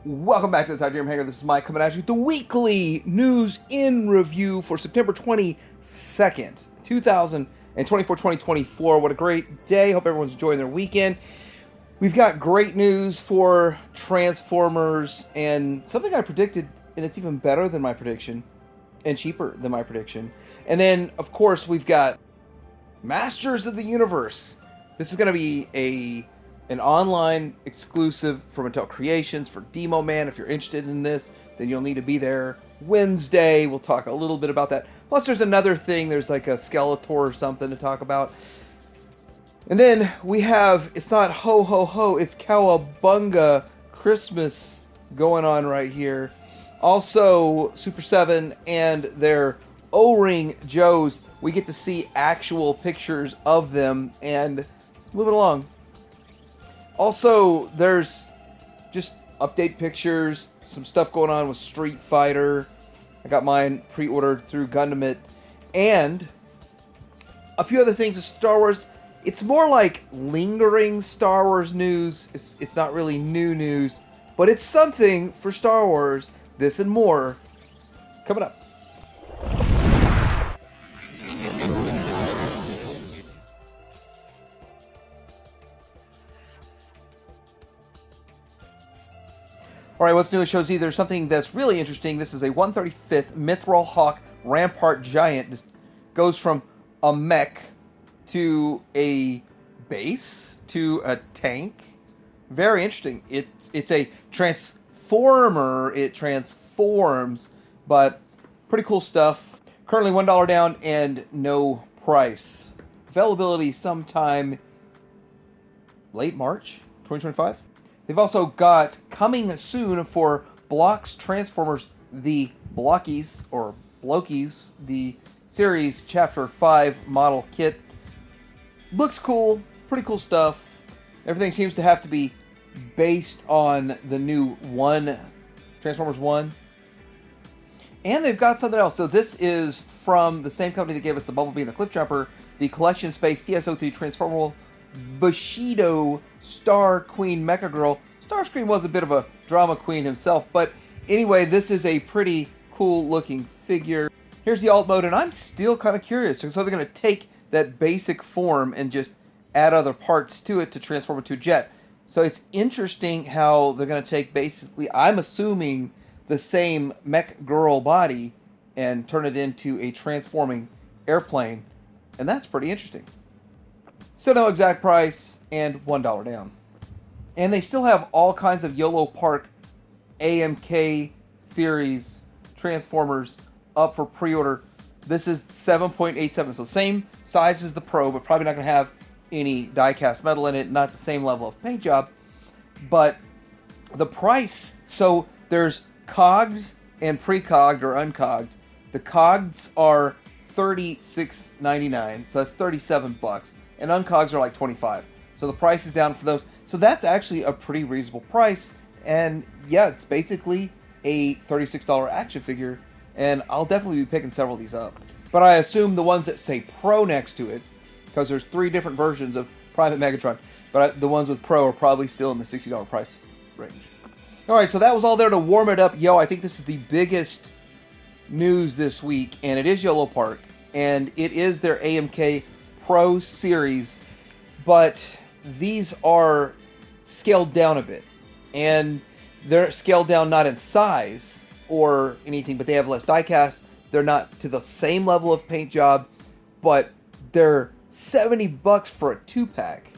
Welcome back to the Titanium Hangar. This is Mike coming at you with the weekly news in review for September 22nd, 2024. What a great day. Hope everyone's enjoying their weekend. We've got great news for Transformers and something I predicted, and it's even better than my prediction and cheaper than my prediction. And then, of course, we've got Masters of the Universe. This is going to be an online exclusive from Mattel Creations for Demo Man. If you're interested in this, then you'll need to be there Wednesday. We'll talk a little bit about that. Plus, there's another thing. There's like a Skeletor or something to talk about. And then we have, it's not ho ho ho, it's Cowabunga Christmas going on right here. Also, Super 7 and their O-Ring Joes. We get to see actual pictures of them, and moving along. Also, there's just update pictures, some stuff going on with Street Fighter. I got mine pre-ordered through Gundam It. And a few other things of Star Wars. It's more like lingering Star Wars news. It's not really new news, but it's something for Star Wars. This and more coming up. Alright, what's new at Shows Either? Something that's really interesting. This is a 135th Mithril Hawk Rampart Giant. This goes from a mech to a base to a tank. Very interesting. It's a transformer. It transforms, but pretty cool stuff. Currently $1 down and no price. Availability sometime late March 2025. They've also got coming soon for Blocks Transformers, the Blockies, or Blokies, the series Chapter 5 model kit. Looks cool, pretty cool stuff. Everything seems to have to be based on the new Transformers 1. And they've got something else. So this is from the same company that gave us the Bumblebee and the Cliffjumper, the Collection Space TSO3 Transformable Bushido Star Queen Mecha Girl. Starscream was a bit of a drama queen himself, but anyway, this is a pretty cool looking figure. Here's the alt mode, and I'm still kind of curious. So they're going to take that basic form and just add other parts to it to transform it to a jet. So it's interesting how they're going to take basically, I'm assuming, the same mech girl body and turn it into a transforming airplane, and that's pretty interesting. Still no exact price, and $1 down. And they still have all kinds of YOLO Park AMK series Transformers up for pre-order. This is 7.87, so same size as the Pro, but probably not going to have any die-cast metal in it, not the same level of paint job. But the price, so there's cogged and pre-cogged or uncogged. The cogged are $36.99, so that's $37. And uncogs are like $25. So the price is down for those. So that's actually a pretty reasonable price. And yeah, it's basically a $36 action figure. And I'll definitely be picking several of these up. But I assume the ones that say Pro next to it, because there's 3 different versions of Private Megatron, but the ones with Pro are probably still in the $60 price range. Alright, so that was all there to warm it up. Yo, I think this is the biggest news this week. And it is YOLO Park. And it is their AMK Pro series, but these are scaled down a bit, and they're scaled down not in size or anything, but they have less diecast. They're not to the same level of paint job, but they're $70 for a 2-pack.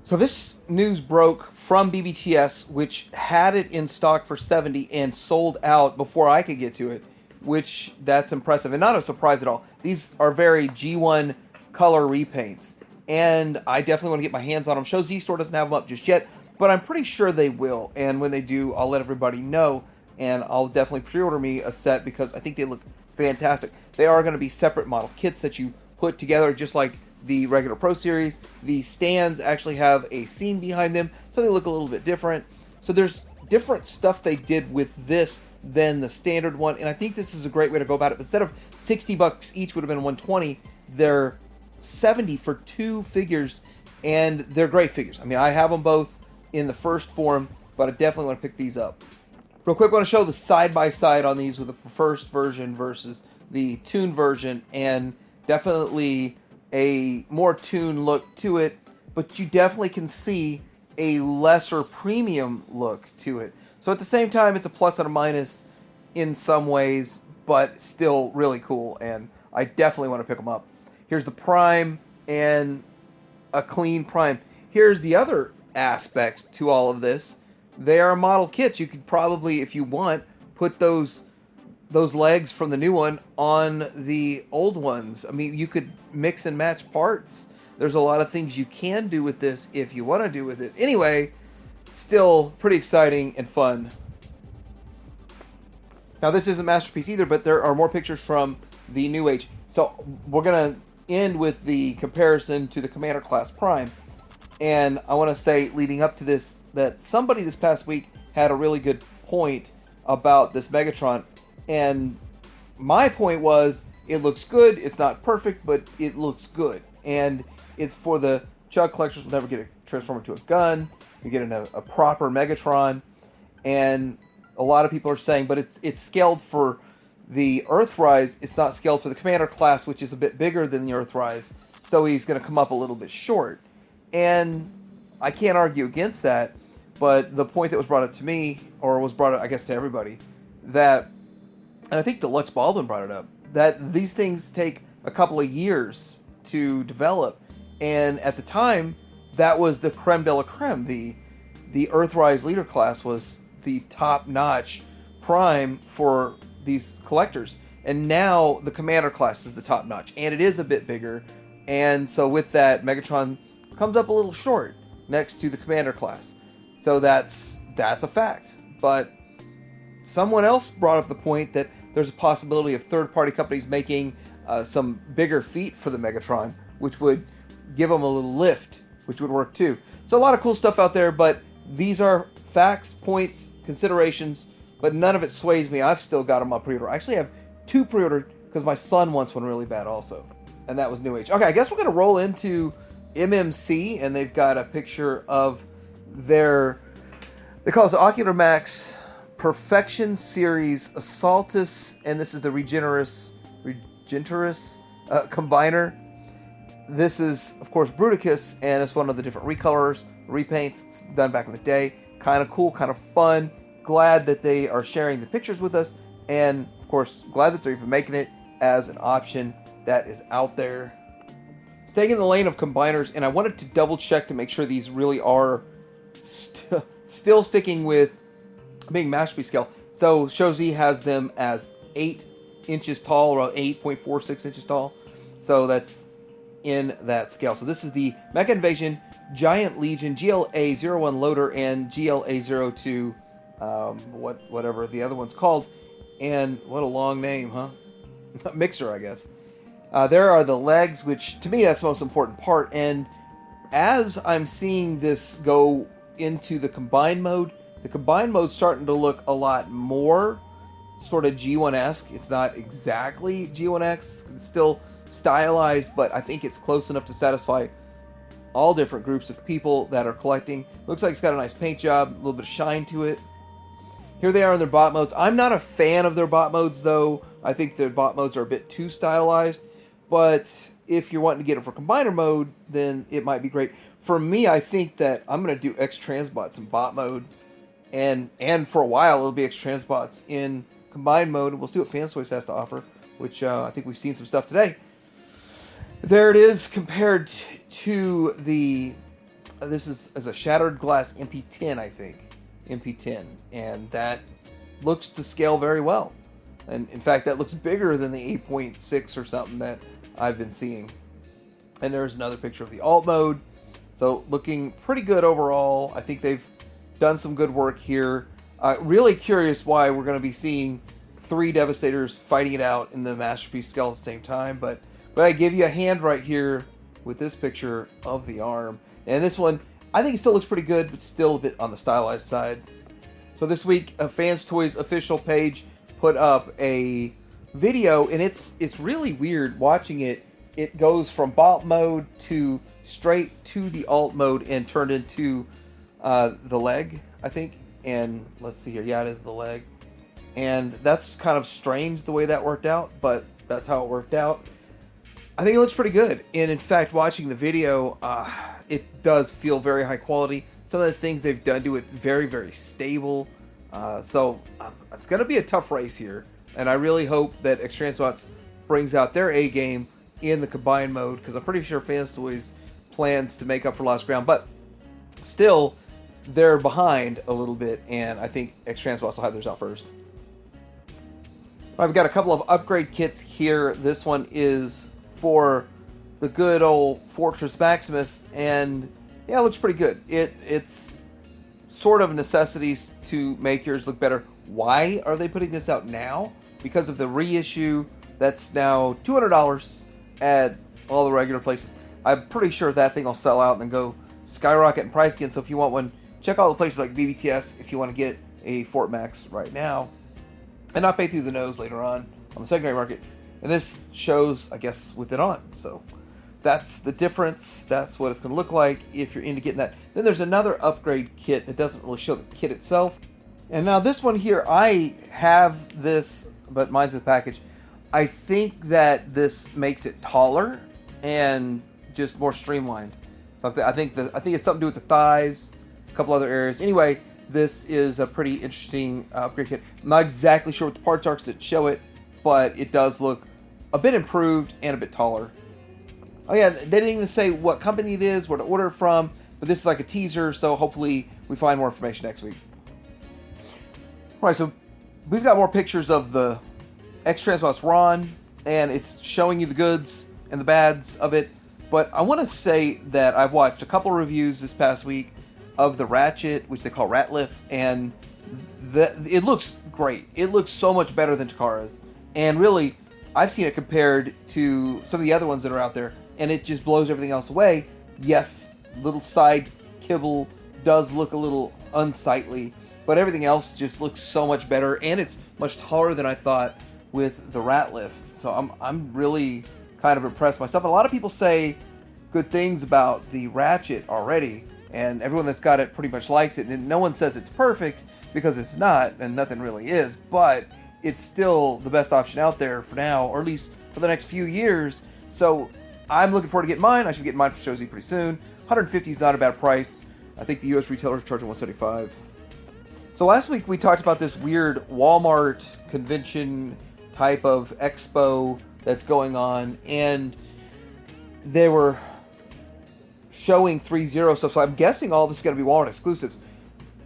So this news broke from BBTS, which had it in stock for $70 and sold out before I could get to it, which that's impressive and not a surprise at all. These are very G1 color repaints, and I definitely want to get my hands on them. Show Z Store doesn't have them up just yet, but I'm pretty sure they will, and when they do, I'll let everybody know, and I'll definitely pre-order me a set because I think they look fantastic. They are going to be separate model kits that you put together just like the regular Pro Series. The stands actually have a scene behind them, so they look a little bit different. So there's different stuff they did with this than the standard one, and I think this is a great way to go about it. Instead of $60 each would have been $120, they're $70 for 2 figures, and they're great figures. I mean, I have them both in the first form, but I definitely want to pick these up. Real quick, I want to show the side-by-side on these with the first version versus the tuned version, and definitely a more tuned look to it, but you definitely can see a lesser premium look to it. So at the same time, it's a plus and a minus in some ways, but still really cool, and I definitely want to pick them up. Here's the Prime, and a clean Prime. Here's the other aspect to all of this. They are model kits. You could probably, if you want, put those legs from the new one on the old ones. I mean, you could mix and match parts. There's a lot of things you can do with this if you want to do with it. Anyway, still pretty exciting and fun. Now, this isn't Masterpiece either, but there are more pictures from the New Age. So we're going to end with the comparison to the Commander Class Prime. And I want to say, leading up to this, that somebody this past week had a really good point about this Megatron. And my point was, it looks good. It's not perfect, but it looks good. And it's for the Chug collectors. Will never get a transform into a gun. You get a proper Megatron. And a lot of people are saying, but it's scaled for the Earthrise. It's not scaled for the Commander class, which is a bit bigger than the Earthrise. So he's going to come up a little bit short. And I can't argue against that. But the point that was brought up to me, or was brought up, I guess, to everybody, that, and I think Deluxe Baldwin brought it up, that these things take a couple of years to develop. And at the time, that was the creme de la creme. The Earthrise Leader class was the top-notch Prime for these collectors. And now the Commander class is the top-notch. And it is a bit bigger. And so with that, Megatron comes up a little short next to the Commander class. So that's a fact. But someone else brought up the point that there's a possibility of third-party companies making some bigger feet for the Megatron, which would give them a little lift, which would work too. So a lot of cool stuff out there, but these are facts, points, considerations, but none of it sways me. I've still got them on pre-order. I actually have 2 pre-ordered because my son wants one really bad also, and that was New Age. Okay, I guess we're going to roll into MMC, and they've got a picture of their, they call it the Ocular Max Perfection Series Assaultus, and this is the Regenterus Combiner. This is, of course, Bruticus, and it's one of the different recolors, repaints. It's done back in the day. Kind of cool, kind of fun. Glad that they are sharing the pictures with us, and, of course, glad that they're even making it as an option that is out there. Staying in the lane of combiners, and I wanted to double check to make sure these really are still sticking with being Masterpiece scale. So Shozi has them as 8 inches tall, or 8.46 inches tall. So that's in that scale. So this is the Mecha Invasion Giant Legion GLA-01 loader and GLA-02, whatever the other one's called. And what a long name, huh? Mixer, I guess. There are the legs, which to me that's the most important part. And as I'm seeing this go into the combined mode's starting to look a lot more sort of G1-esque. It's not exactly G1-esque. It's still stylized, but I think it's close enough to satisfy all different groups of people that are collecting. Looks like it's got a nice paint job, a little bit of shine to it. Here they are in their bot modes. I'm not a fan of their bot modes, though. I think their bot modes are a bit too stylized. But if you're wanting to get it for combiner mode, then it might be great. For me, I think that I'm going to do X-Transbots in bot mode. And for a while, it'll be X-Transbots in combined mode. And we'll see what FanStoys has to offer, which I think we've seen some stuff today. There it is compared to the... this is as a Shattered Glass MP10, I think. MP10. And that looks to scale very well. And in fact, that looks bigger than the 8.6 or something that I've been seeing. And there's another picture of the alt mode. So looking pretty good overall. I think they've done some good work here. Really curious why we're going to be seeing 3 Devastators fighting it out in the Masterpiece scale at the same time. But I give you a hand right here with this picture of the arm. And this one, I think it still looks pretty good, but still a bit on the stylized side. So this week, FansToys official page put up a video, and it's really weird watching it. It goes from bot mode to straight to the alt mode and turned into the leg. I think. And let's see here. Yeah, it is the leg. And that's kind of strange the way that worked out, but that's how it worked out. I think it looks pretty good. And in fact, watching the video, it does feel very high quality. Some of the things they've done to it, very, very stable. So it's going to be a tough race here. And I really hope that X-Transbots brings out their A game in the combined mode, because I'm pretty sure Fans Toys plans to make up for lost ground. But still, they're behind a little bit, and I think X-Transbots will have theirs out first. I've got a couple of upgrade kits here. This one is for the good old Fortress Maximus, and yeah, it looks pretty good. It's sort of necessities to make yours look better. Why are they putting this out now? Because of the reissue that's now $200 at all the regular places. I'm pretty sure that thing will sell out and then go skyrocket in price again. So if you want one, check all the places like BBTS if you want to get a Fort Max right now and not pay through the nose later on the secondary market. And this shows, I guess, with it on. So that's the difference. That's what it's going to look like if you're into getting that. Then there's another upgrade kit that doesn't really show the kit itself. And now this one here, I have this, but mine's in the package. I think that this makes it taller and just more streamlined. So I think it's something to do with the thighs, a couple other areas. Anyway, this is a pretty interesting upgrade kit. I'm not exactly sure what the parts are that show it, but it does look a bit improved and a bit taller. Oh yeah, they didn't even say what company it is, where to order it from, but this is like a teaser, so hopefully we find more information next week. Alright, so we've got more pictures of the X-Transbots Ron, and it's showing you the goods and the bads of it. But I want to say that I've watched a couple reviews this past week of the Ratchet, which they call Ratliff, and it looks great. It looks so much better than Takara's. And really, I've seen it compared to some of the other ones that are out there, and it just blows everything else away. Yes, little side kibble does look a little unsightly, but everything else just looks so much better, and it's much taller than I thought with the Ratliff. So I'm really kind of impressed myself. And a lot of people say good things about the Ratchet already, and everyone that's got it pretty much likes it. And no one says it's perfect, because it's not, and nothing really is, but it's still the best option out there for now, or at least for the next few years. So I'm looking forward to getting mine. I should be getting mine for Shozy pretty soon. $150 is not a bad price. I think the US retailers are charging $175. So last week we talked about this weird Walmart convention type of expo that's going on, and they were showing 3.0 stuff, so I'm guessing all this is going to be Walmart exclusives.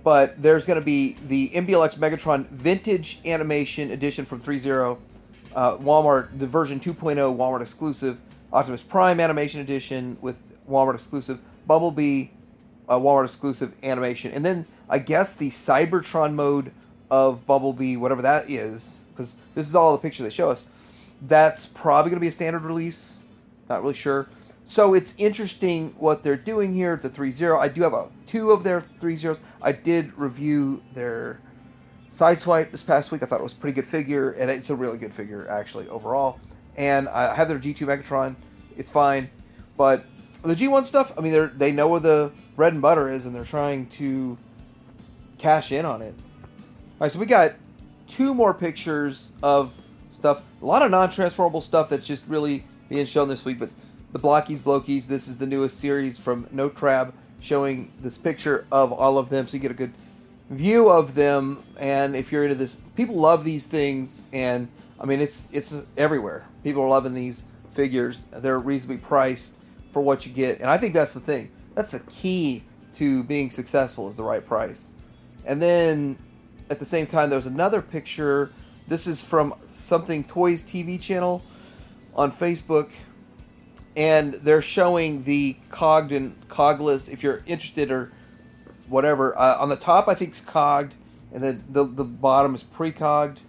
But there's going to be the MBLX Megatron Vintage Animation Edition from 3.0, Walmart, the version 2.0 Walmart exclusive, Optimus Prime Animation Edition with Walmart exclusive, Bumblebee Walmart exclusive animation, and then I guess the Cybertron mode of Bumblebee, whatever that is, because this is all the picture they show us, that's probably going to be a standard release. Not really sure. So it's interesting what they're doing here at the 3.0. I do have two of their 3.0s. I did review their Sideswipe this past week. I thought it was a pretty good figure, and it's a really good figure, actually, overall. And I have their G2 Megatron. It's fine. But the G1 stuff, I mean, they know where the bread and butter is, and they're trying to cash in on it. All right, so we got two more pictures of stuff. A lot of non-transformable stuff that's just really being shown this week, but the Blockies, Blokies, this is the newest series from No Crab, showing this picture of all of them, so you get a good view of them. And if you're into this, people love these things, and I mean, it's everywhere. People are loving these figures. They're reasonably priced for what you get, and I think that's the thing. That's the key to being successful, is the right price. And then at the same time, there's another picture. This is from something Toys TV channel on Facebook, and they're showing the cogged and cogless, if you're interested or whatever. On the top, I think it's cogged, and then the bottom is pre-cogged.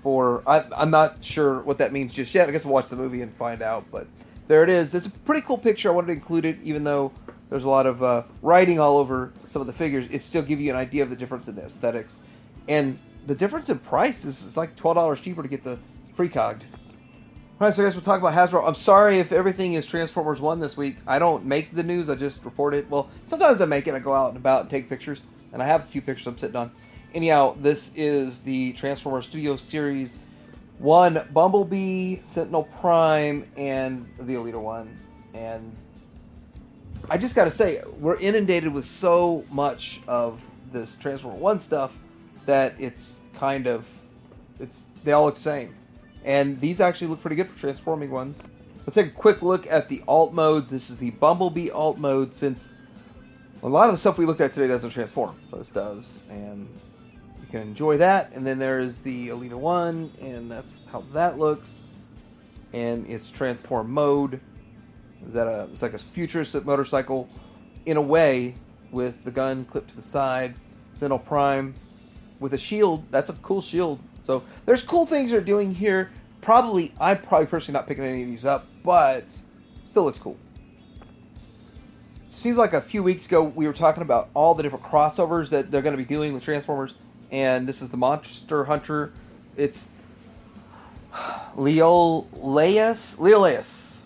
I'm not sure what that means just yet. I guess I'll watch the movie and find out, but there it is. It's a pretty cool picture. I wanted to include it, even though there's a lot of writing all over some of the figures. It still gives you an idea of the difference in the aesthetics. And the difference in price is like $12 cheaper to get the pre-cogged. Alright, so I guess we'll talk about Hasbro. I'm sorry if everything is Transformers 1 this week. I don't make the news, I just report it. Well, sometimes I make it. I go out and about and take pictures. and I have a few pictures I'm sitting on. Anyhow, this is the Transformer Studio Series 1 Bumblebee, Sentinel Prime, and the Elita one. And I just gotta say, we're inundated with so much of this Transformer 1 stuff that it's kind of, they all look the same. And these actually look pretty good for transforming ones. Let's take a quick look at the alt modes. This is the Bumblebee alt mode, since a lot of the stuff we looked at today doesn't transform, but this does, and you can enjoy that. And then there's the Elita 1, and that's how that looks. And it's transform mode. It's like a futuristic motorcycle in a way, with the gun clipped to the side. Sentinel Prime with a shield. That's a cool shield. So there's cool things they're doing here. I'm probably personally not picking any of these up, but still looks cool. Seems like a few weeks ago we were talking about all the different crossovers that they're going to be doing with Transformers, and this is the Monster Hunter. It's Leoleus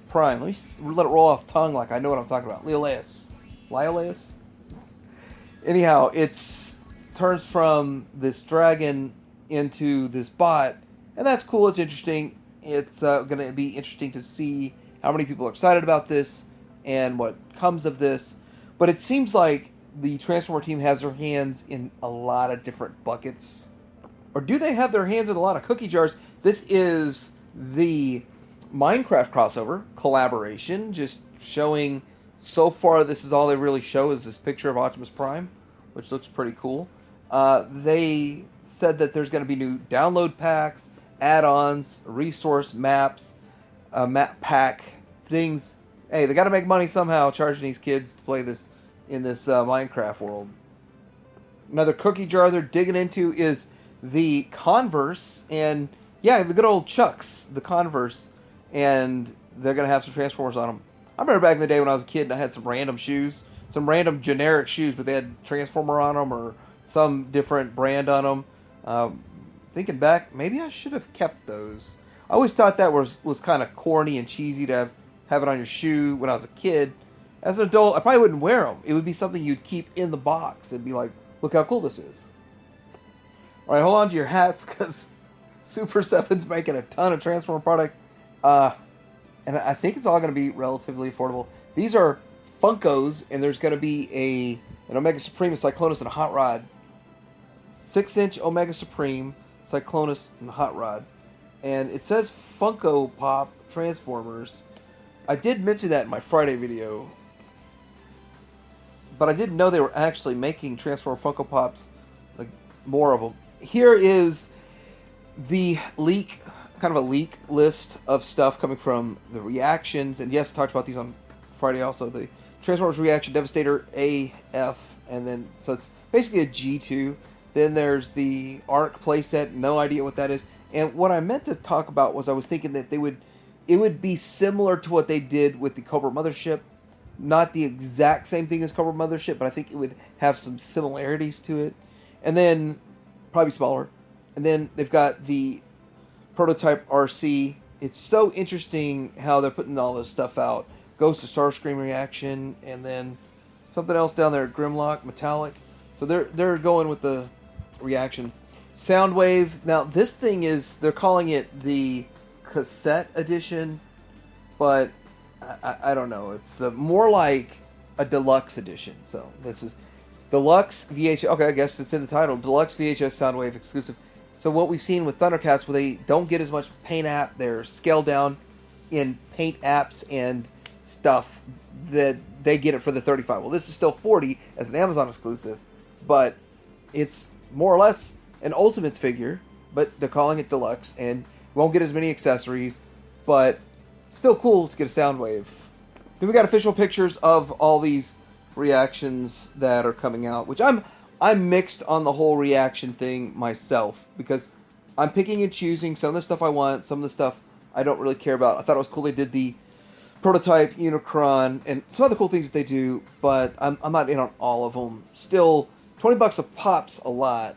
Prime. Let me let it roll off tongue like I know what I'm talking about. Leoleus. Anyhow, it's turns from this dragon into this bot, and that's cool. It's interesting. It's going to be interesting to see how many people are excited about this and what comes of this. But it seems like the Transformer team has their hands in a lot of different buckets. Or do they have their hands in a lot of cookie jars? This is the Minecraft crossover collaboration, just showing, so far this is all they really show is this picture of Optimus Prime, which looks pretty cool. They said that there's going to be new download packs, add-ons, resource maps, map pack things. Hey, they got to make money somehow, charging these kids to play this in this Minecraft world. Another cookie jar they're digging into is the Converse, and yeah, the good old Chucks, the Converse, and they're going to have some Transformers on them. I remember back in the day when I was a kid and I had some random shoes, some random generic shoes, but they had Transformer on them or some different brand on them. Thinking back, maybe I should have kept those. I always thought that was kind of corny and cheesy to have it on your shoe when I was a kid. As an adult, I probably wouldn't wear them. It would be something you'd keep in the box. It'd be like, look how cool this is. All right, hold on to your hats, because Super 7's making a ton of Transformer product. And I think it's all going to be relatively affordable. These are Funkos, and there's going to be an Omega Supreme, a Cyclonus, and a Hot Rod. 6-inch Omega Supreme, Cyclonus, and Hot Rod. And it says Funko Pop Transformers. I did mention that in my Friday video, but I didn't know they were actually making Transformer Funko Pops, like more of them. Here is the leak, kind of a leak list of stuff coming from the reactions, and yes, I talked about these on Friday also. The Transformers Reaction Devastator AF, and then so it's basically a G2. Then there's the ARC playset, no idea what that is. And what I meant to talk about was I was thinking that it would be similar to what they did with the Cobra Mothership. Not the exact same thing as Cobra Mothership, but I think it would have some similarities to it. And then, probably smaller. And then they've got the Prototype RC. It's so interesting how they're putting all this stuff out. Goes to Starscream Reaction, and then something else down there, Grimlock, Metallic. So they're going with the reaction. Soundwave. Now this thing is, they're calling it the cassette edition, but I don't know. It's more like a deluxe edition. So this is deluxe VHS. Okay, I guess it's in the title. Deluxe VHS Soundwave exclusive. So what we've seen with Thundercats, where they don't get as much paint app, they're scaled down in paint apps and stuff, that they get it for the 35. Well, this is still 40 as an Amazon exclusive, but it's more or less an Ultimates figure, but they're calling it deluxe, and won't get as many accessories, but still cool to get a Soundwave. Then we got official pictures of all these reactions that are coming out, which I'm mixed on the whole reaction thing myself, because I'm picking and choosing some of the stuff I want, some of the stuff I don't really care about. I thought it was cool they did the Prototype, Unicron, and some other cool things that they do, but I'm not in on all of them. Still, $20 a pop's a lot.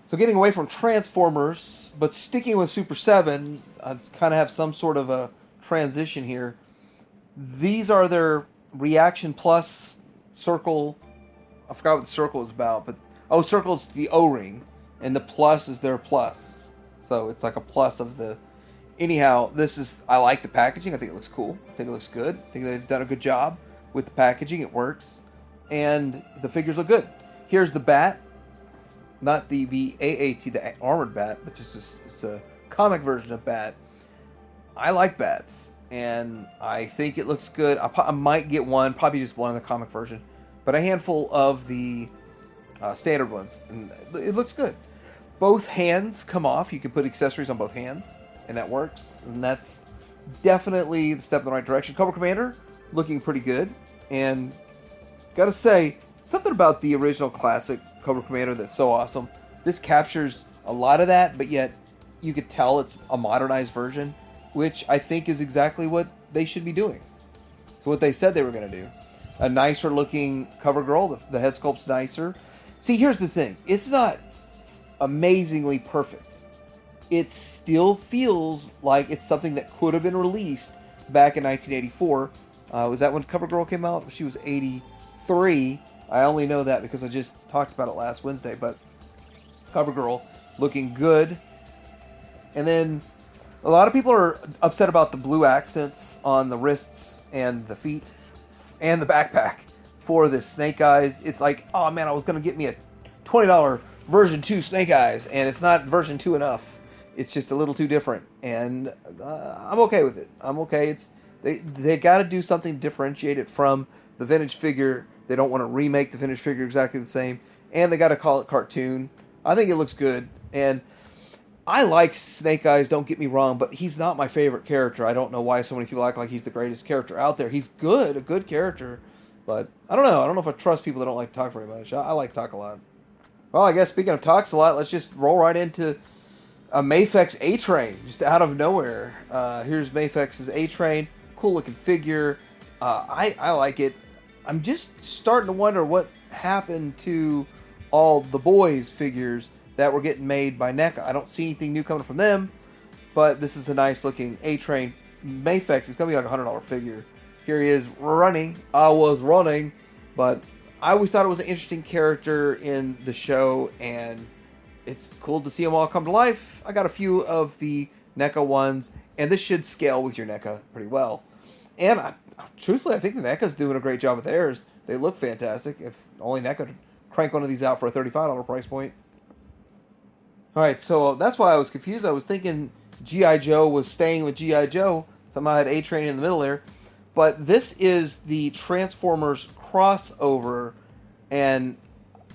So getting away from Transformers, but sticking with Super 7, I kind of have some sort of a transition here. These are their Reaction Plus Circle I forgot what the circle is about, but oh, circle's the O-ring, and the plus is their plus. So it's like a plus of the. Anyhow, I like the packaging. I think it looks cool. I think it looks good. I think they've done a good job with the packaging. It works, and the figures look good. Here's the bat, not the BAAT, the armored bat, but just it's a comic version of bat. I like bats, and I think it looks good. I might get one, probably just one in the comic version, but a handful of the standard ones, and it looks good. Both hands come off. You can put accessories on both hands, and that works, and that's definitely the step in the right direction. Cobra Commander looking pretty good, and gotta say, something about the original classic Cobra Commander that's so awesome. This captures a lot of that, but yet you could tell it's a modernized version, which I think is exactly what they should be doing. So what they said they were going to do. A nicer looking cover girl. The head sculpt's nicer. See, here's the thing. It's not amazingly perfect. It still feels like it's something that could have been released back in 1984. Was that when Cover Girl came out? She was 83. I only know that because I just talked about it last Wednesday. But Cover Girl looking good. And then a lot of people are upset about the blue accents on the wrists and the feet and the backpack for this Snake Eyes. It's like, oh man, I was going to get me a $20 version 2 Snake Eyes, and it's not version 2 enough. It's just a little too different, and I'm okay with it. I'm okay. They got to do something to differentiate it from the vintage figure. They don't want to remake the vintage figure exactly the same, and they got to call it cartoon. I think it looks good, and I like Snake Eyes, don't get me wrong, but he's not my favorite character. I don't know why so many people act like he's the greatest character out there. He's good, a good character, but I don't know. I don't know if I trust people that don't like to talk very much. I like to talk a lot. Well, I guess speaking of talks a lot, let's just roll right into a Mafex A-Train, just out of nowhere. Here's Mafex's A-Train, cool looking figure. I like it. I'm just starting to wonder what happened to all the boys figures that were getting made by NECA. I don't see anything new coming from them, but this is a nice looking A-Train Mafex. It's going to be like a $100 figure. Here he is running. I was running, but I always thought it was an interesting character in the show, and it's cool to see them all come to life. I got a few of the NECA ones, and this should scale with your NECA pretty well. And truthfully, I think the NECA's doing a great job with theirs. They look fantastic. If only NECA could crank one of these out for a $35 price point. Alright, so that's why I was confused. I was thinking G.I. Joe was staying with G.I. Joe. Somehow I had A-Train in the middle there. But this is the Transformers crossover. And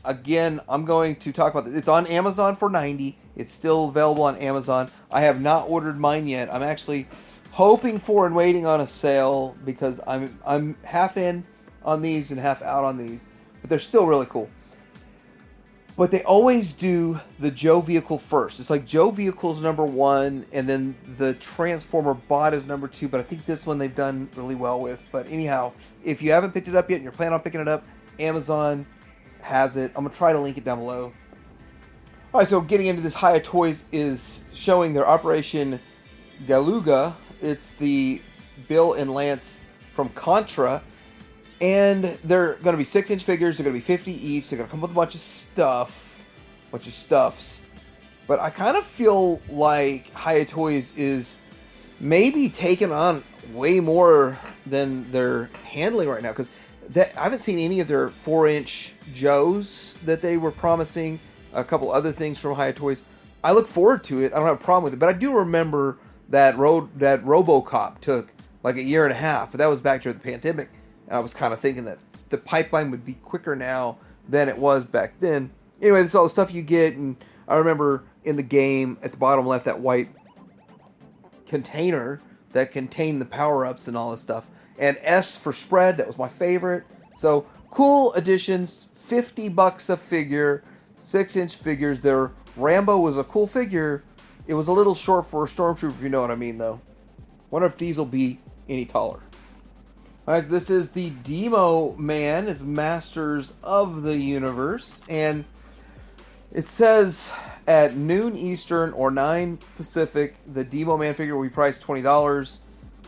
again, I'm going to talk about this. It's on Amazon for $90. It's still available on Amazon. I have not ordered mine yet. I'm actually hoping for and waiting on a sale because I'm half in on these and half out on these. But they're still really cool. But they always do the Joe vehicle first. It's like Joe vehicle's number 1, and then the Transformer bot is number 2. But I think this one they've done really well with. But anyhow, if you haven't picked it up yet and you're planning on picking it up, Amazon has it. I'm going to try to link it down below. Alright, so getting into this, Hiya Toys is showing their Operation Galuga. It's the Bill and Lance from Contra. And they're going to be 6-inch figures. They're going to be 50 each. They're going to come with a bunch of stuffs. But I kind of feel like Hiya Toys is maybe taking on way more than they're handling right now. Because I haven't seen any of their 4-inch Joes that they were promising. A couple other things from Hiya Toys. I look forward to it. I don't have a problem with it. But I do remember that RoboCop took like a year and a half. But that was back during the pandemic. I was kind of thinking that the pipeline would be quicker now than it was back then. Anyway, this is all the stuff you get, and I remember in the game, at the bottom left, that white container that contained the power-ups and all this stuff. And S for spread, that was my favorite. So, cool additions, $50 a figure, 6-inch figures. Their Rambo was a cool figure. It was a little short for a Stormtrooper, if you know what I mean, though. Wonder if these will be any taller. Alright, so this is the Demo Man, is Masters of the Universe, and it says at noon Eastern or 9 Pacific, the Demo Man figure will be priced $20,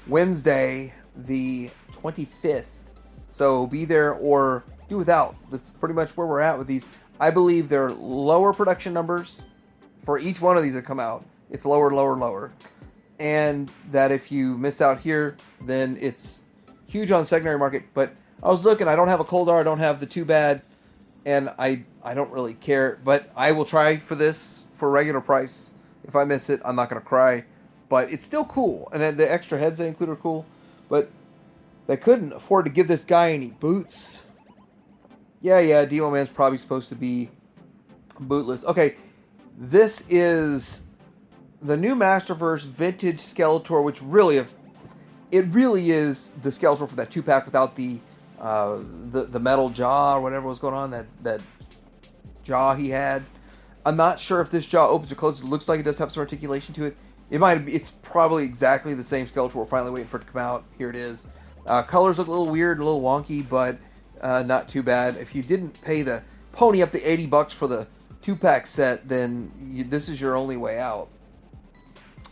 Wednesday the 25th, so be there or do without. This is pretty much where we're at with these. I believe they're lower production numbers for each one of these that come out. It's lower, lower, lower. And that if you miss out here, then it's huge on the secondary market. But I was looking, I don't have a Coldar, I don't have the Too Bad, and I don't really care. But I will try for this for regular price. If I miss it, I'm not going to cry. But it's still cool. And the extra heads they include are cool. But they couldn't afford to give this guy any boots. Yeah, Demo Man's probably supposed to be bootless. Okay, this is the new Masterverse Vintage Skeletor, which really, it really is the Skeletor for that 2-pack without the metal jaw or whatever was going on, that jaw he had. I'm not sure if this jaw opens or closes. It looks like it does have some articulation to it. It's probably exactly the same Skeletor. We're finally waiting for it to come out. Here it is. Colors look a little weird, a little wonky, but not too bad. If you didn't pay the pony up the $80 for the 2-pack set, then this is your only way out.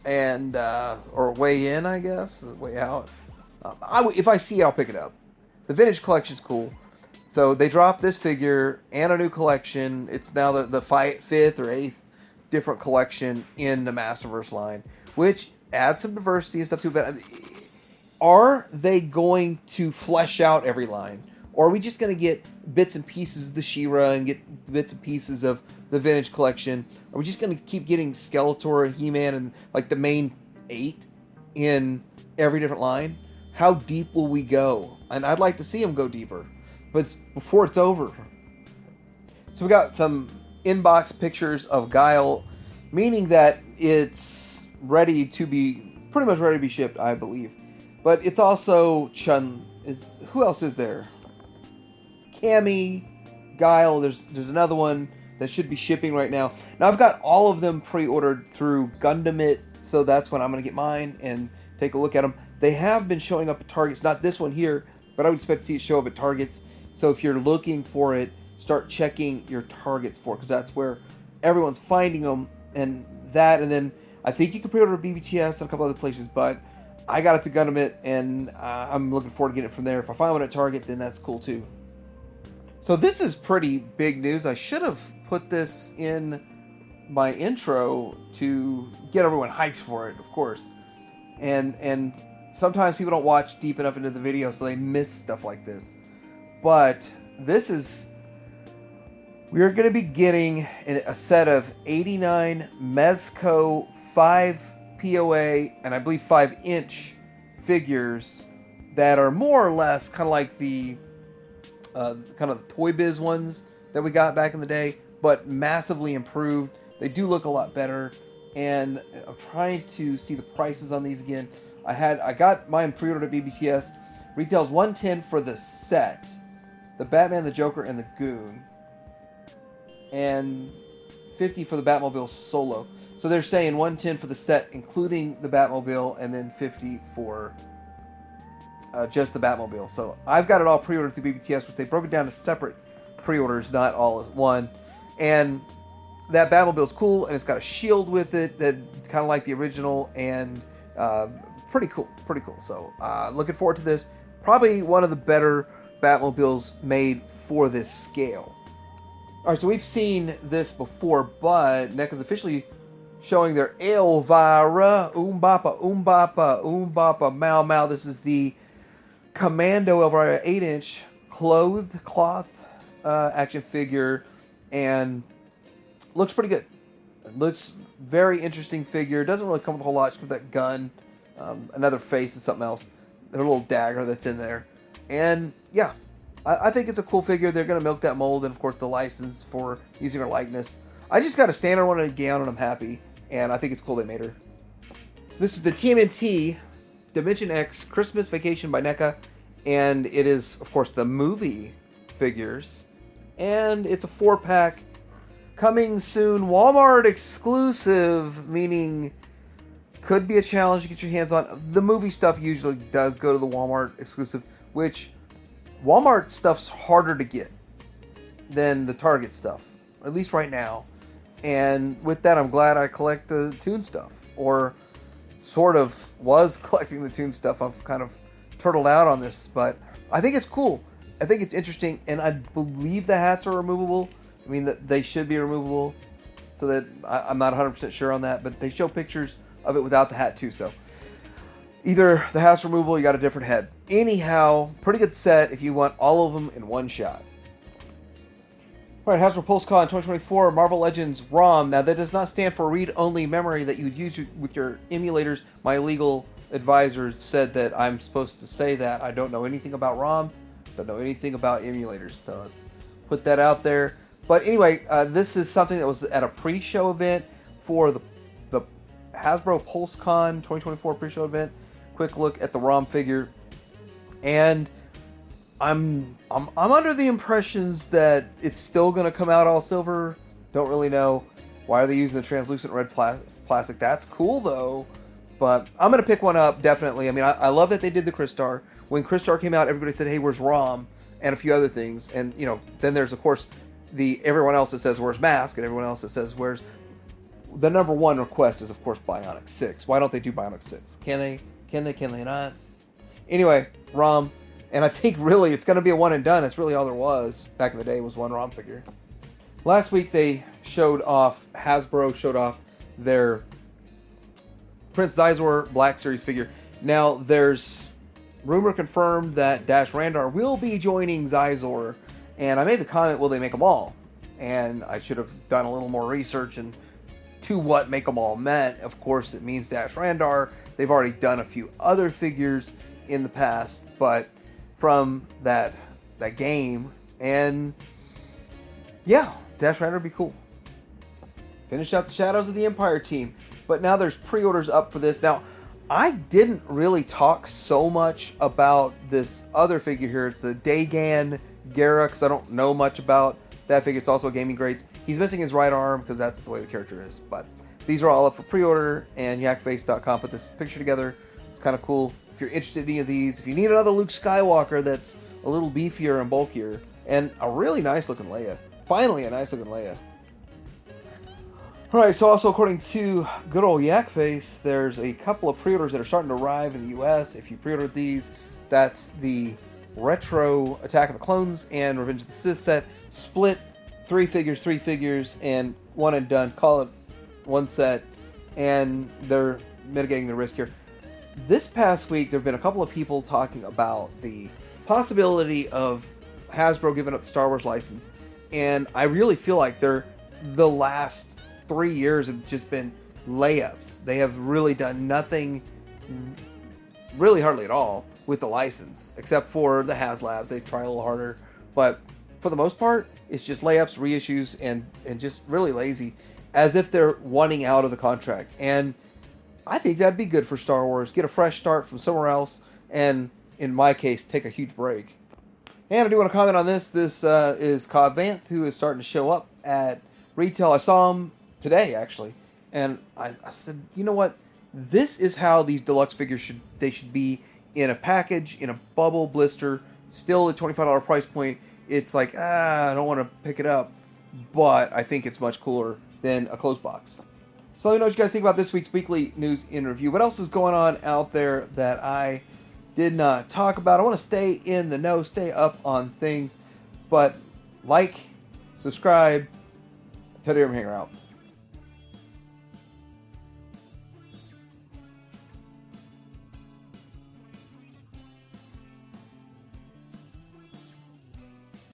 And or way in, I guess. Way out. If I see it, I'll pick it up. The vintage collection's cool. So they dropped this figure and a new collection. It's now the 5th or 8th different collection in the Masterverse line, which adds some diversity and stuff too. But are they going to flesh out every line? Or are we just going to get bits and pieces of the She-Ra and get bits and pieces of the vintage collection? Are we just going to keep getting Skeletor and He-Man and like the main 8 in every different line? How deep will we go? And I'd like to see them go deeper, but before it's over. So we got some inbox pictures of Guile, meaning that it's ready to be, pretty much ready to be shipped, I believe. But it's also Chun. Who else is there? Cammy, Guile. There's another one that should be shipping right now. Now I've got all of them pre-ordered through Gundam, so that's when I'm going to get mine and take a look at them. They have been showing up at Targets, not this one here, but I would expect to see it show up at Targets. So if you're looking for it, start checking your Targets for it, because that's where everyone's finding them. And then I think you can pre-order BBTS and a couple other places, but I got it through Gundam, and I'm looking forward to getting it from there. If I find one at Target, then that's cool too. So this is pretty big news. I should have put this in my intro to get everyone hyped for it, of course. And sometimes people don't watch deep enough into the video, so they miss stuff like this. But we're going to be getting a set of 89 Mezco 5 POA and I believe 5-inch figures that are more or less kind of like the kind of the Toy Biz ones that we got back in the day, but massively improved. They do look a lot better, and I'm trying to see the prices on these again. I got mine pre-ordered at BBTS. Retails $110 for the set, the Batman, the Joker, and the Goon, and $50 for the Batmobile solo. So they're saying $110 for the set, including the Batmobile, and then $50 for just the Batmobile. So I've got it all pre-ordered through BBTS, which they broke it down to separate pre-orders, not all as one. And that Batmobile's cool, and it's got a shield with it that kind of like the original, and pretty cool. So looking forward to this. Probably one of the better Batmobiles made for this scale. All right, so we've seen this before, but NECA's officially showing their Elvira, Umbappa, Mau Mau. This is the Commando Elvira 8-inch cloth action figure, and looks pretty good. It looks very interesting figure. Doesn't really come with a whole lot. Just with that gun, another face, and something else. And a little dagger that's in there. And yeah, I think it's a cool figure. They're going to milk that mold, and of course the license for using her likeness. I just got a standard one and a gown, and I'm happy. And I think it's cool they made her. So this is the Tmnt Dimension X Christmas Vacation by NECA. And it is, of course, the movie figures. And it's a 4-pack. Coming soon. Walmart exclusive. Meaning, could be a challenge to get your hands on. The movie stuff usually does go to the Walmart exclusive. Which, Walmart stuff's harder to get than the Target stuff. At least right now. And with that, I'm glad I collect the Toon stuff. Or sort of was collecting the Toon stuff. I've kind of turtled out on this. But I think it's cool. I think it's interesting, and I believe the hats are removable. I mean, that they should be removable, so that I'm not 100% sure on that, but they show pictures of it without the hat too, so either the hat's removable, you got a different head. Anyhow, pretty good set if you want all of them in one shot. Alright, Hasbro PulseCon 2024 Marvel Legends ROM. Now, that does not stand for read-only memory that you would use with your emulators. My legal advisor said that I'm supposed to say that. I don't know anything about ROMs, don't know anything about emulators, so let's put that out there. But anyway, this is something that was at a pre-show event for the Hasbro PulseCon 2024 pre-show event. Quick look at the ROM figure, and I'm under the impressions that it's still going to come out all silver. Don't really know. Why are they using the translucent red plastic? That's cool though. But I'm going to pick one up, definitely. I mean, I love that they did the Crystar. When Crystar came out, everybody said, hey, where's ROM? And a few other things. And, you know, then there's, of course, everyone else that says, where's Mask? And everyone else that says, where's... The number one request is, of course, Bionic 6. Why don't they do Bionic 6? Can they? Can they not? Anyway, ROM. And I think really it's going to be a one and done. That's really all there was. Back in the day was one ROM figure. Last week Hasbro showed off their Prince Zizor Black Series figure. Now there's rumor confirmed that Dash Randar will be joining Zizor. And I made the comment, will they make them all? And I should have done a little more research and to what make them all meant. Of course, it means Dash Randar. They've already done a few other figures in the past, but from that game, and yeah, Dash Randar would be cool. Finish out the Shadows of the Empire team, but now there's pre-orders up for this. Now, I didn't really talk so much about this other figure here. It's the Dagan Gara, because I don't know much about that figure. It's also a gaming grades. He's missing his right arm because that's the way the character is, but these are all up for pre-order, and yakface.com put this picture together. It's kind of cool. If you're interested in any of these, if you need another Luke Skywalker that's a little beefier and bulkier, and a really nice looking Leia. Finally, a nice looking Leia. Alright, so also according to good old Yakface, there's a couple of pre-orders that are starting to arrive in the US. If you pre-ordered these, that's the Retro Attack of the Clones and Revenge of the Sith set. Split, 3 figures, and one and done. Call it one set, and they're mitigating the risk here. This past week, there have been a couple of people talking about the possibility of Hasbro giving up the Star Wars license, and I really feel like the last 3 years have just been layups. They have really done nothing, really hardly at all, with the license, except for the HasLabs. They try a little harder, but for the most part, it's just layups, reissues, and just really lazy, as if they're wanting out of the contract. And I think that'd be good for Star Wars. Get a fresh start from somewhere else, and in my case, take a huge break. And I do want to comment on this. This is Cobb Vanth, who is starting to show up at retail. I saw him today, actually, and I said, you know what? This is how these deluxe figures should be, in a package, in a bubble blister, still at $25 price point. It's like, I don't want to pick it up, but I think it's much cooler than a closed box. So let me know what you guys think about this week's weekly news in review. What else is going on out there that I did not talk about? I want to stay in the know, stay up on things, but like, subscribe, Teddy Hanger out.